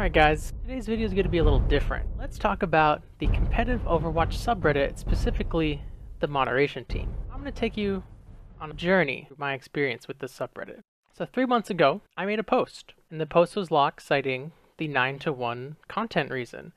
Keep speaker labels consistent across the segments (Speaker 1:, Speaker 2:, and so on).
Speaker 1: Alright guys, today's video is going to be a little different. Let's talk about the competitive Overwatch subreddit, specifically the moderation team. I'm going to take you on a journey through my experience with this subreddit. So 3 months ago, I made a post, and the post was locked citing the 9-to-1 content reason.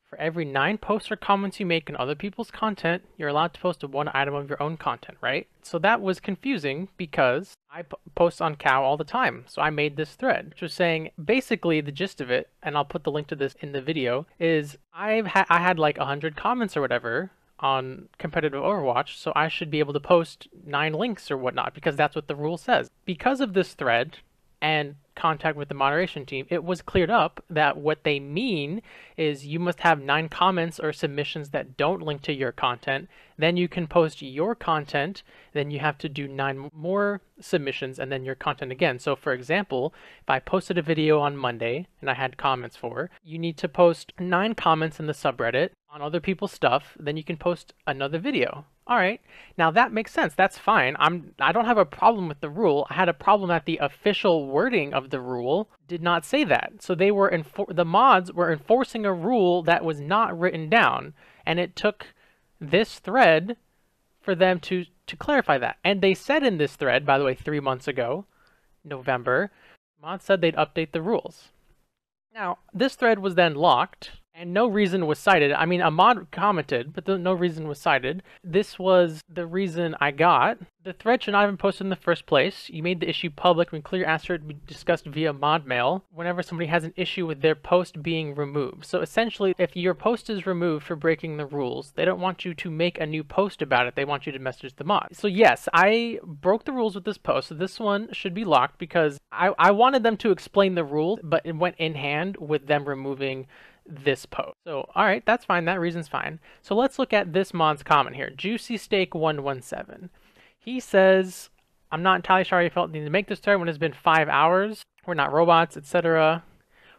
Speaker 1: For every 9 posts or comments you make in other people's content, you're allowed to post 1 item of your own content, right? So that was confusing because I post on Cow all the time. So I made this thread, which was saying basically the gist of it, and I'll put the link to this in the video, is I had like 100 comments or whatever on competitive Overwatch, so I should be able to post 9 links or whatnot because that's what the rule says. Because of this thread and contact with the moderation team, it was cleared up that what they mean is you must have 9 comments or submissions that don't link to your content, then you can post your content, then you have to do 9 more submissions and then your content again. So for example, if I posted a video on Monday and I had comments for, you need to post 9 comments in the subreddit on other people's stuff, then you can post another video. All right, now that makes sense. That's fine. I don't have a problem with the rule. I had a problem that the official wording of the rule did not say that. So they were the mods were enforcing a rule that was not written down, and it took this thread for them to clarify that. And they said in this thread, by the way, 3 months ago, November, mods said they'd update the rules. Now, this thread was then locked, and no reason was cited. I mean, a mod commented, but no reason was cited. This was the reason I got. The thread should not have been posted in the first place. You made the issue public when clear asked for it to be discussed via mod mail whenever somebody has an issue with their post being removed. So essentially, if your post is removed for breaking the rules, they don't want you to make a new post about it. They want you to message the mod. So yes, I broke the rules with this post. So this one should be locked because I wanted them to explain the rules, but it went in hand with them removing this post. So all right, that's fine. That reason's fine. So let's look at this mod's comment here. Juicy Steak 117. He says, I'm not entirely sure how you felt needing to make this thread when it's been 5 hours. We're not robots, etc.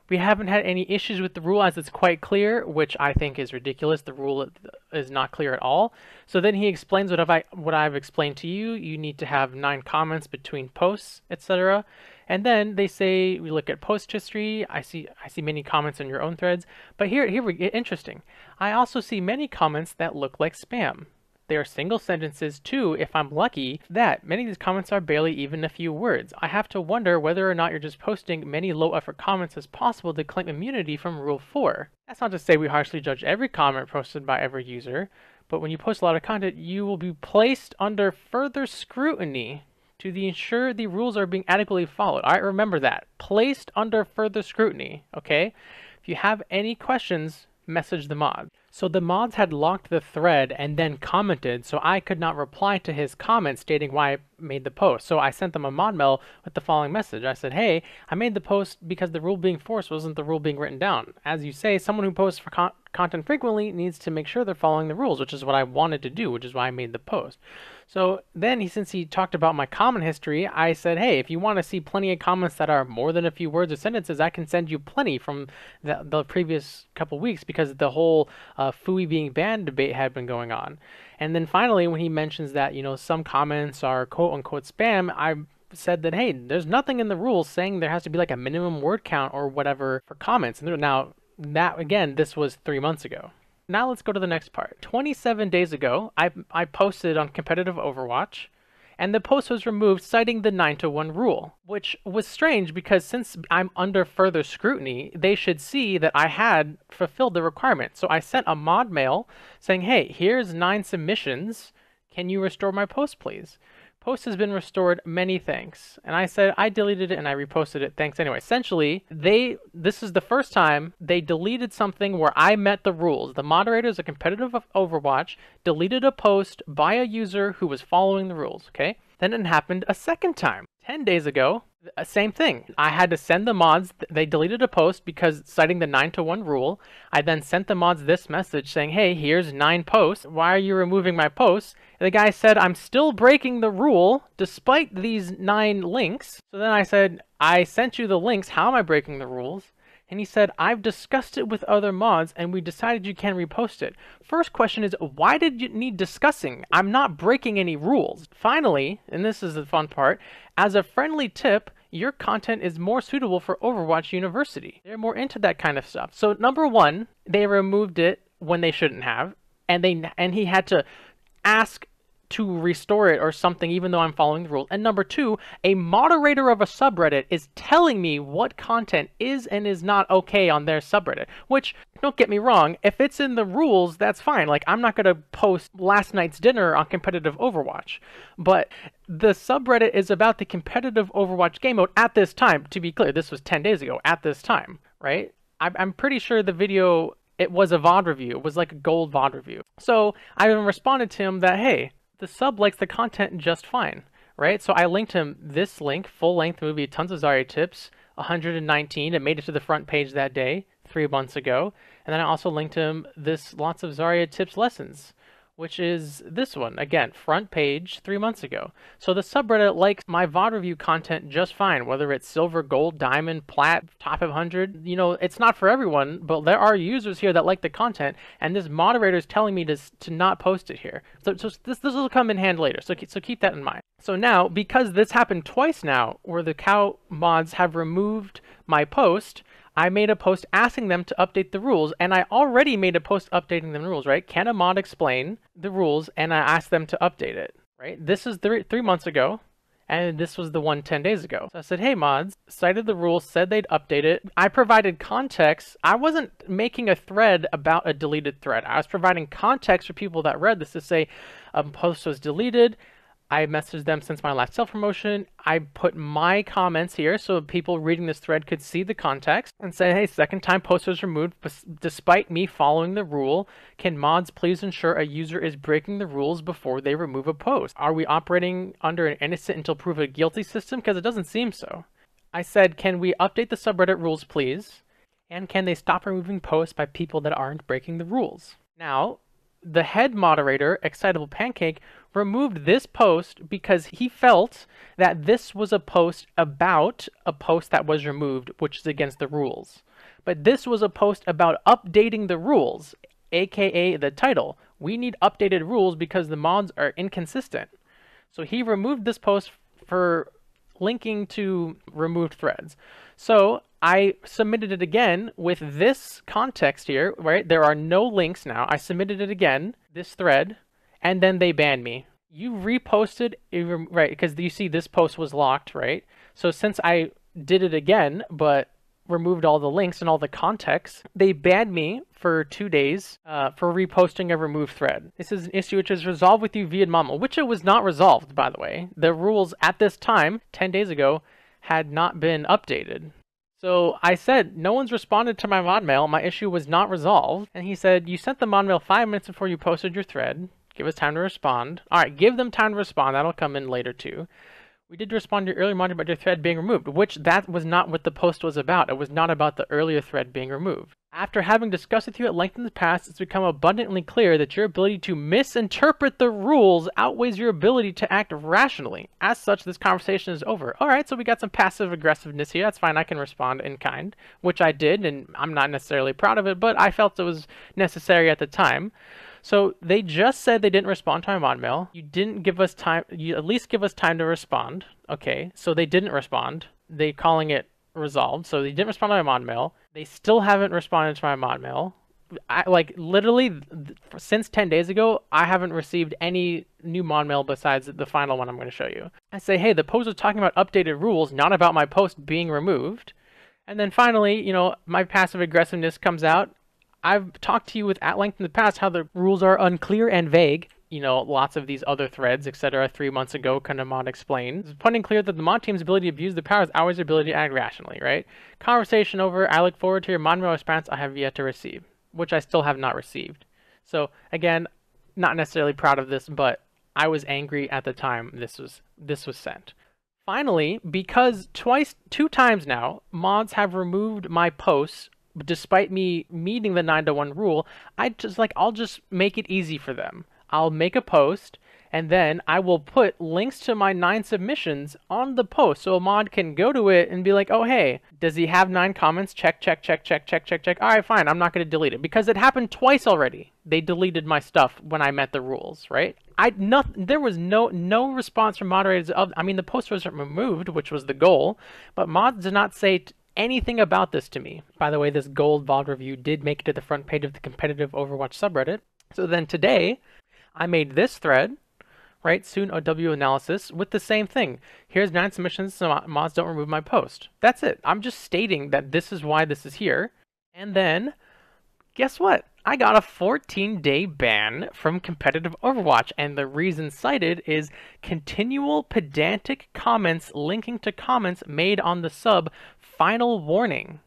Speaker 1: We haven't had any issues with the rule as it's quite clear, which I think is ridiculous. The rule is not clear at all. So then he explains what I've explained to you. You need to have 9 comments between posts, etc. And then they say, we look at post history. I see many comments on your own threads, but here we get interesting. I also see many comments that look like spam. They are single sentences too, if I'm lucky. That many of these comments are barely even a few words. I have to wonder whether or not you're just posting many low effort comments as possible to claim immunity from Rule 4. That's not to say we harshly judge every comment posted by every user, but when you post a lot of content, you will be placed under further scrutiny to ensure the rules are being adequately followed. All right, remember that. Placed under further scrutiny, okay? If you have any questions, message the mod. So the mods had locked the thread and then commented, so I could not reply to his comment stating why I made the post. So I sent them a mod mail with the following message. I said, hey, I made the post because the rule being forced wasn't the rule being written down. As you say, someone who posts for content frequently needs to make sure they're following the rules, which is what I wanted to do, which is why I made the post. So then since he talked about my comment history, I said, hey, if you want to see plenty of comments that are more than a few words or sentences, I can send you plenty from the previous couple weeks because the whole Fui being banned debate had been going on. And then finally, when he mentions that, you know, some comments are quote unquote spam, I said that, hey, there's nothing in the rules saying there has to be like a minimum word count or whatever for comments. And now that, again, this was 3 months ago. Now let's go to the next part. 27 days ago, I posted on competitive Overwatch, and the post was removed citing the 9-to-1 rule, which was strange because since I'm under further scrutiny, they should see that I had fulfilled the requirement. So I sent a mod mail saying, hey, here's 9 submissions. Can you restore my post, please? Post has been restored, many thanks. And I said I deleted it and I reposted it, thanks anyway. Essentially, this is the first time they deleted something where I met the rules. The moderators of competitive Overwatch deleted a post by a user who was following the rules, okay? Then it happened a second time. 10 days ago, same thing. I had to send the mods, they deleted a post because citing the 9-to-1 rule. I then sent the mods this message saying, hey, here's 9 posts. Why are you removing my posts? And the guy said, I'm still breaking the rule despite these 9 links. So then I said, I sent you the links. How am I breaking the rules? And he said, I've discussed it with other mods and we decided you can repost it. First question is, why did you need discussing? I'm not breaking any rules. Finally, and this is the fun part, as a friendly tip, your content is more suitable for Overwatch University. They're more into that kind of stuff. So number one, they removed it when they shouldn't have, and he had to ask to restore it or something, even though I'm following the rules. And number two, a moderator of a subreddit is telling me what content is and is not okay on their subreddit, which, don't get me wrong, if it's in the rules, that's fine. Like, I'm not going to post last night's dinner on competitive Overwatch, but the subreddit is about the competitive Overwatch game mode at this time. To be clear, this was 10 days ago at this time, right? I'm pretty sure the video, it was a VOD review. It was like a gold VOD review. So I responded to him that, hey, the sub likes the content just fine, right? So I linked him this link, full-length movie, tons of Zarya tips, 119. It made it to the front page that day, 3 months ago. And then I also linked him this lots of Zarya tips lessons, which is this one. Again, front page, 3 months ago. So the subreddit likes my VOD review content just fine, whether it's silver, gold, diamond, plat, top 500. You know, it's not for everyone, but there are users here that like the content, and this moderator is telling me to not post it here. So this will come in hand later, so keep that in mind. So now, because this happened twice now, where the cow mods have removed my post, I made a post asking them to update the rules, and I already made a post updating the rules, right? Can a mod explain the rules? And I asked them to update it, right? This is 3 months ago, and this was the one 10 days ago. So I said, hey mods, cited the rules, said they'd update it. I provided context. I wasn't making a thread about a deleted thread. I was providing context for people that read this to say a post was deleted. I messaged them since my last self-promotion. I put my comments here so people reading this thread could see the context and say, hey, second time post was removed despite me following the rule. Can mods please ensure a user is breaking the rules before they remove a post? Are we operating under an innocent until proven guilty system? Because it doesn't seem so. I said, can we update the subreddit rules, please? And can they stop removing posts by people that aren't breaking the rules? Now, the head moderator, Excitable Pancake, removed this post because he felt that this was a post about a post that was removed, which is against the rules. But this was a post about updating the rules, aka the title. We need updated rules because the mods are inconsistent. So he removed this post for linking to removed threads. So I submitted it again with this context here, right? There are no links now. I submitted it again, this thread, and then they banned me. You reposted, right, because you see this post was locked, right? So since I did it again, but removed all the links and all the context, they banned me for 2 days for reposting a removed thread. This is an issue which is resolved with you via Mama, which it was not resolved, by the way. The rules at this time, 10 days ago, had not been updated. So I said, no one's responded to my mod mail. My issue was not resolved. And he said, you sent the mod mail 5 minutes before you posted your thread. Give us time to respond. All right, give them time to respond. That'll come in later too. We did respond to your earlier mod about your thread being removed, which that was not what the post was about. It was not about the earlier thread being removed. After having discussed with you at length in the past, it's become abundantly clear that your ability to misinterpret the rules outweighs your ability to act rationally. As such, this conversation is over. All right, so we got some passive aggressiveness here. That's fine. I can respond in kind, which I did, and I'm not necessarily proud of it, but I felt it was necessary at the time. So they just said they didn't respond to my mod mail. You didn't give us time. You at least give us time to respond. Okay, so they didn't respond. They calling it resolved. So they didn't respond to my mod mail. They still haven't responded to my mod mail. Literally since 10 days ago, I haven't received any new mod mail besides the final one I'm going to show you. I say, hey, the post was talking about updated rules, not about my post being removed. And then finally, you know, my passive aggressiveness comes out. I've talked to you with at length in the past how the rules are unclear and vague. You know, lots of these other threads, etc. 3 months ago, kind of mod explained. It's putting clear that the mod team's ability to abuse the powers outweighs their ability to act rationally, right? Conversation over. I look forward to your mod mail response I have yet to receive, which I still have not received. So again, not necessarily proud of this, but I was angry at the time this was sent. Finally, because 2 times now, mods have removed my posts despite me meeting the 9-to-1 rule, I'll just make it easy for them. I'll make a post And then I will put links to my 9 submissions on the post so a mod can go to it and be like, oh, hey, does he have 9 comments? Check, check, check, check, check, check, check. All right, fine. I'm not going to delete it because it happened twice already. They deleted my stuff when I met the rules, right? There was no response from moderators. I mean, the post wasn't removed, which was the goal, but mods did not say anything about this to me. By the way, this gold VOD review did make it to the front page of the competitive Overwatch subreddit. So then today, I made this thread, right? Soon OW analysis with the same thing. Here's 9 submissions, so mods don't remove my post. That's it. I'm just stating that this is why this is here. And then, guess what? I got a 14-day ban from competitive Overwatch, and the reason cited is continual pedantic comments linking to comments made on the sub. Final warning.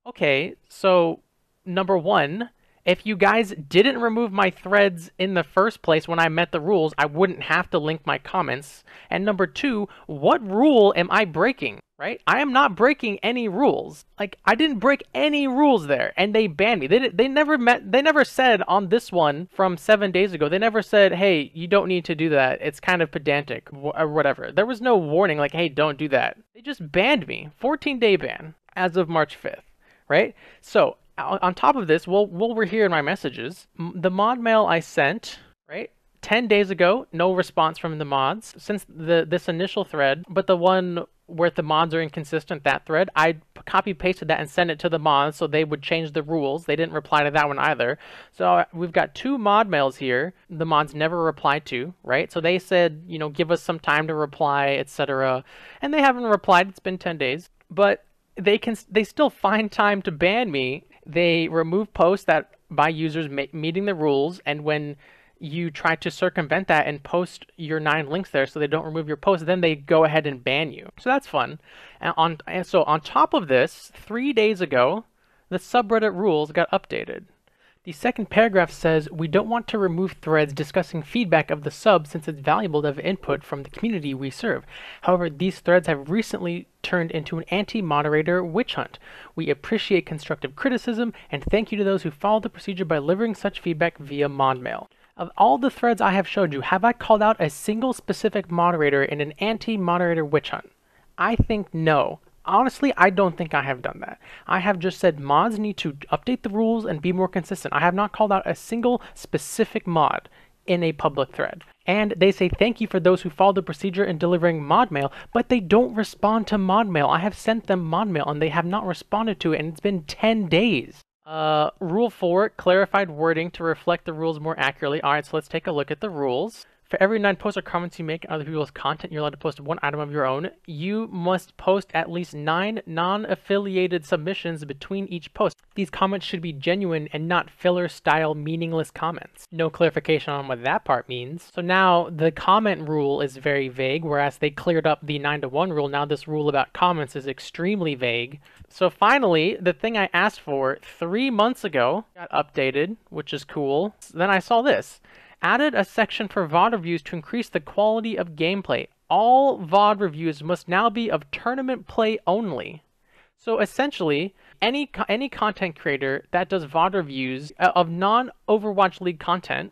Speaker 1: Okay, so number 1, if you guys didn't remove my threads in the first place when I met the rules, I wouldn't have to link my comments. And number 2, what rule am I breaking, right? I am not breaking any rules. Like, I didn't break any rules there, and they banned me. They never said on this one from 7 days ago, they never said, hey, you don't need to do that. It's kind of pedantic, or whatever. There was no warning like, hey, don't do that. They just banned me. 14-day ban as of March 5th, right? So, on top of this, while we're here in my messages, the mod mail I sent, right, 10 days ago, no response from the mods since this initial thread, but the one where the mods are inconsistent, that thread, I copy-pasted that and sent it to the mods so they would change the rules. They didn't reply to that one either. So we've got 2 mod mails here the mods never replied to, right? So they said, you know, give us some time to reply, etc. And they haven't replied. It's been 10 days. But they still find time to ban me. They remove posts that by users meeting the rules, and when you try to circumvent that and post your 9 links there so they don't remove your post, then they go ahead and ban you. So that's fun. And so on top of this, 3 days ago, the subreddit rules got updated. The second paragraph says, we don't want to remove threads discussing feedback of the sub since it's valuable to have input from the community we serve. However, these threads have recently turned into an anti-moderator witch hunt. We appreciate constructive criticism and thank you to those who followed the procedure by delivering such feedback via mod mail. Of all the threads I have showed you, have I called out a single specific moderator in an anti-moderator witch hunt? I think no. Honestly, I don't think I have done that. I have just said mods need to update the rules and be more consistent. I have not called out a single specific mod in a public thread. And they say thank you for those who followed the procedure in delivering mod mail, but they don't respond to mod mail. I have sent them mod mail and they have not responded to it, and it's been 10 days. Rule 4, clarified wording to reflect the rules more accurately. All right, so let's take a look at the rules. For every 9 posts or comments you make on other people's content, you're allowed to post 1 item of your own. You must post at least 9 non-affiliated submissions between each post. These comments should be genuine and not filler-style meaningless comments. No clarification on what that part means. So now the comment rule is very vague, whereas they cleared up the 9-to-1 rule. Now this rule about comments is extremely vague. So finally, the thing I asked for 3 months ago got updated, which is cool. Then I saw this. Added a section for VOD reviews to increase the quality of gameplay. All VOD reviews must now be of tournament play only. So essentially, any content creator that does VOD reviews of non-Overwatch League content,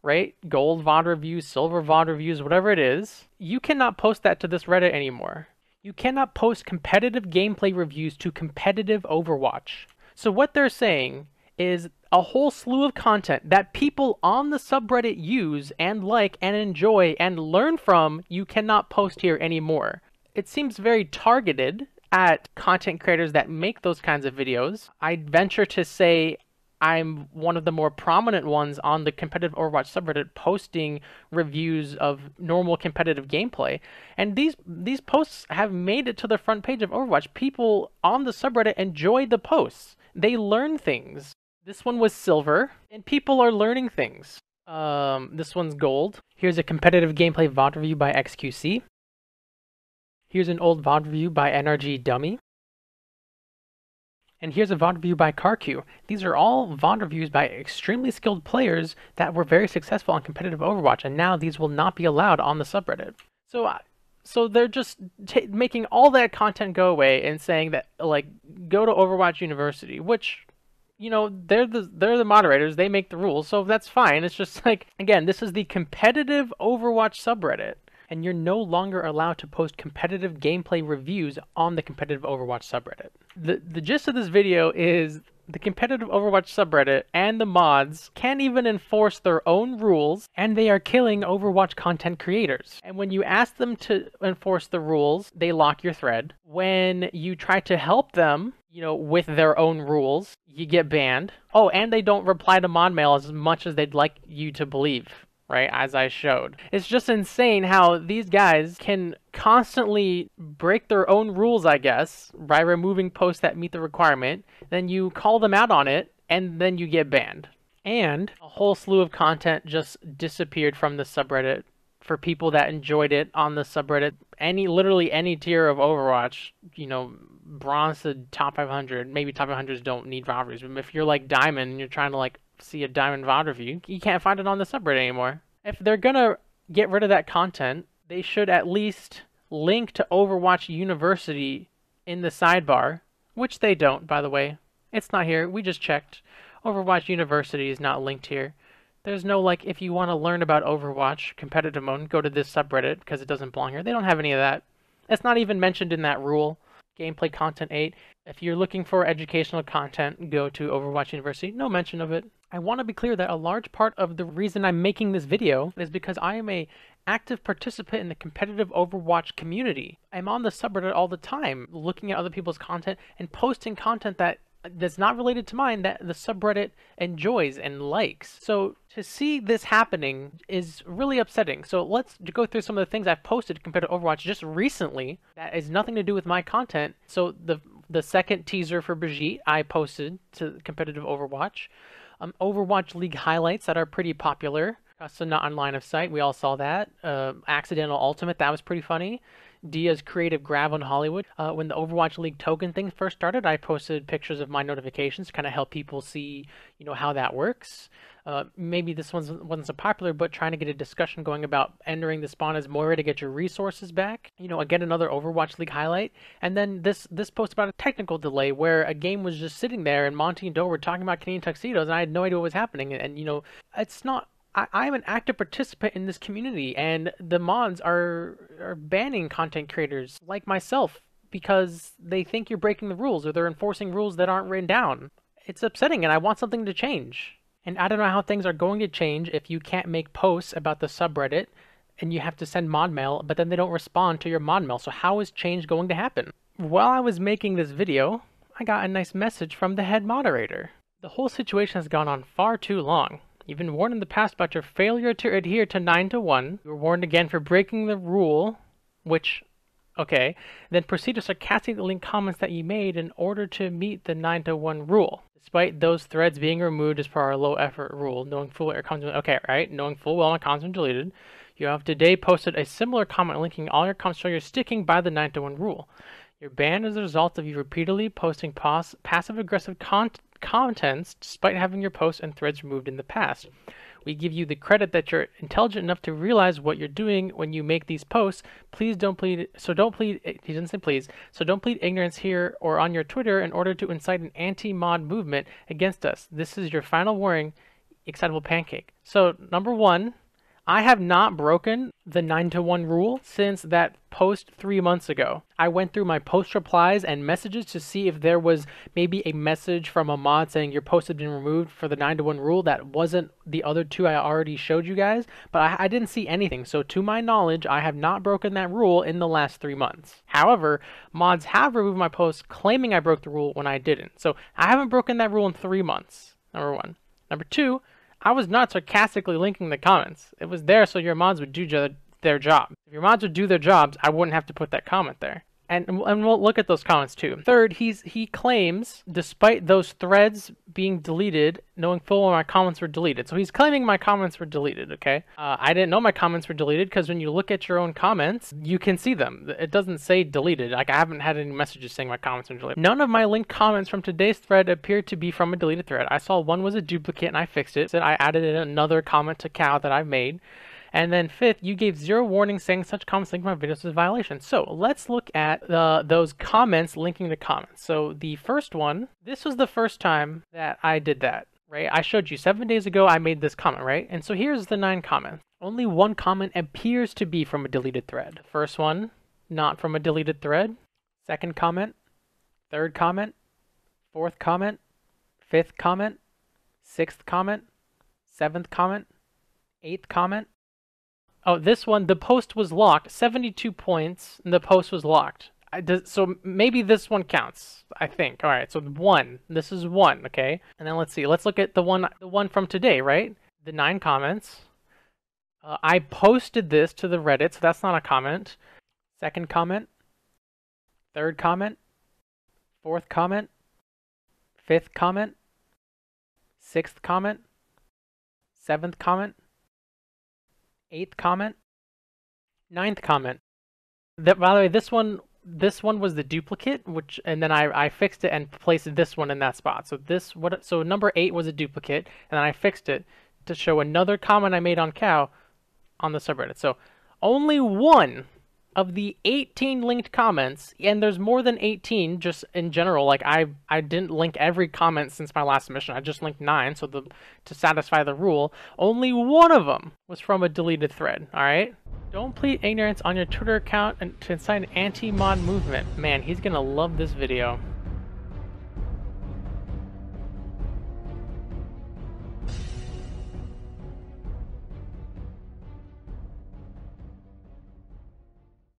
Speaker 1: right? Gold VOD reviews, silver VOD reviews, whatever it is, you cannot post that to this Reddit anymore. You cannot post competitive gameplay reviews to competitive Overwatch. So what they're saying is a whole slew of content that people on the subreddit use and like and enjoy and learn from, you cannot post here anymore. It seems very targeted at content creators that make those kinds of videos. I'd venture to say I'm one of the more prominent ones on the competitive Overwatch subreddit posting reviews of normal competitive gameplay. And these posts have made it to the front page of Overwatch. People on the subreddit enjoy the posts. They learn things. This one was silver, and people are learning things. This one's gold. Here's a competitive gameplay VOD review by XQC. Here's an old VOD review by NRG Dummy. And here's a VOD review by CarQ. These are all VOD reviews by extremely skilled players that were very successful on competitive Overwatch, and now these will not be allowed on the subreddit. So they're just making all that content go away and saying that, like, go to Overwatch University, which you know, they're the moderators, they make the rules, so that's fine. It's just like, again, this is the competitive Overwatch subreddit, and you're no longer allowed to post competitive gameplay reviews on the competitive Overwatch subreddit. The gist of this video is the competitive Overwatch subreddit and the mods can't even enforce their own rules, and they are killing Overwatch content creators. And when you ask them to enforce the rules, they lock your thread. When you try to help them, you know, with their own rules, you get banned. Oh, and they don't reply to mod mail as much as they'd like you to believe, right, as I showed. It's just insane how these guys can constantly break their own rules, I guess, by removing posts that meet the requirement. Then you call them out on it, and then you get banned. And a whole slew of content just disappeared from the subreddit for people that enjoyed it on the subreddit. Literally any tier of Overwatch, you know, bronze to top 500. Maybe top 500s don't need VOD reviews, but if you're like diamond and you're trying to like see a diamond VOD review, you can't find it on the subreddit anymore. If they're gonna get rid of that content, they should at least link to Overwatch University in the sidebar, which they don't, by the way. It's not here. We just checked. Overwatch University is not linked here. There's no, like, if you want to learn about Overwatch competitive mode, go to this subreddit because it doesn't belong here. They don't have any of that. It's not even mentioned in that rule. Gameplay content 8. If you're looking for educational content, go to Overwatch University. No mention of it. I want to be clear that a large part of the reason I'm making this video is because I am a active participant in the competitive Overwatch community. I'm on the subreddit all the time, looking at other people's content and posting content that's not related to mine that the subreddit enjoys and likes. So to see this happening is really upsetting. So let's go through some of the things I've posted compared to Overwatch just recently that has nothing to do with my content. So the second teaser for Brigitte I posted to competitive Overwatch. Overwatch League highlights that are pretty popular. Custom not on line of sight, we all saw that. Accidental ultimate, that was pretty funny. Dia's creative grab on Hollywood. When the Overwatch League token thing first started, I posted pictures of my notifications to kind of help people see, you know, how that works. Maybe this one wasn't so popular, but trying to get a discussion going about entering the spawn as Moira to get your resources back. You know, again, another Overwatch League highlight. And then this post about a technical delay where a game was just sitting there and Monty and Doe were talking about Canadian tuxedos and I had no idea what was happening. And you know, it's not... I'm an active participant in this community, and the mods are banning content creators like myself because they think you're breaking the rules or they're enforcing rules that aren't written down. It's upsetting, and I want something to change. And I don't know how things are going to change if you can't make posts about the subreddit and you have to send mod mail, but then they don't respond to your mod mail. So how is change going to happen? While I was making this video, I got a nice message from the head moderator. The whole situation has gone on far too long. You've been warned in the past about your failure to adhere to 9 to 1. You were warned again for breaking the rule, which, okay. Then proceed to sarcastically link comments that you made in order to meet the 9 to 1 rule. Despite those threads being removed as per our low effort rule, knowing full well your comments, okay, right? Knowing full well my comments were deleted. You have today posted a similar comment linking all your comments so you're sticking by the 9 to 1 rule. You're banned as a result of you repeatedly posting passive-aggressive contents despite having your posts and threads removed in the past. We give you the credit that you're intelligent enough to realize what you're doing when you make these posts. He didn't say please, so don't plead ignorance here or on your Twitter in order to incite an anti-mod movement against us. This is your final warning, Excitable Pancake. So, number one, I have not broken the 9 to 1 rule since that post 3 months ago. I went through my post replies and messages to see if there was maybe a message from a mod saying your post had been removed for the 9 to 1 rule that wasn't the other two I already showed you guys, but I didn't see anything. So to my knowledge, I have not broken that rule in the last 3 months. However, mods have removed my posts claiming I broke the rule when I didn't. So I haven't broken that rule in 3 months, number one. Number two, I was not sarcastically linking the comments. It was there so your mods would do their job. If your mods would do their jobs, I wouldn't have to put that comment there. And we'll look at those comments too. Third, he claims, despite those threads being deleted, knowing full well my comments were deleted. So he's claiming my comments were deleted, okay? I didn't know my comments were deleted because when you look at your own comments, you can see them. It doesn't say deleted. Like, I haven't had any messages saying my comments are deleted. None of my linked comments from today's thread appear to be from a deleted thread. I saw one was a duplicate and I fixed it. So I added in another comment to Cal that I've made. And then fifth, you gave 0 warnings saying such comments linking my videos is a violation. So let's look at those comments linking to comments. So the first one, this was the first time that I did that, right? I showed you 7 days ago I made this comment, right? And so here's the 9 comments. Only one comment appears to be from a deleted thread. First one, not from a deleted thread. Second comment, third comment, fourth comment, fifth comment, sixth comment, seventh comment, eighth comment. Oh, this one, the post was locked. 72 points, and the post was locked. So maybe this one counts, I think. All right, so 1. This is 1, okay? And then let's see. Let's look at the one from today, right? The 9 comments. I posted this to the Reddit, so that's not a comment. Second comment. Third comment. Fourth comment. Fifth comment. Sixth comment. Seventh comment. Eighth comment. Ninth comment. By the way, this one was the duplicate, and then I fixed it and placed this one in that spot. So number 8 was a duplicate, and then I fixed it to show another comment I made on Cow on the subreddit. So only 1 of the 18 linked comments, and there's more than 18 just in general. Like I didn't link every comment since my last submission. I just linked 9, so to satisfy the rule, only 1 of them was from a deleted thread. All right. Don't plead ignorance on your Twitter account and to incite an anti-mod movement. Man, he's gonna love this video.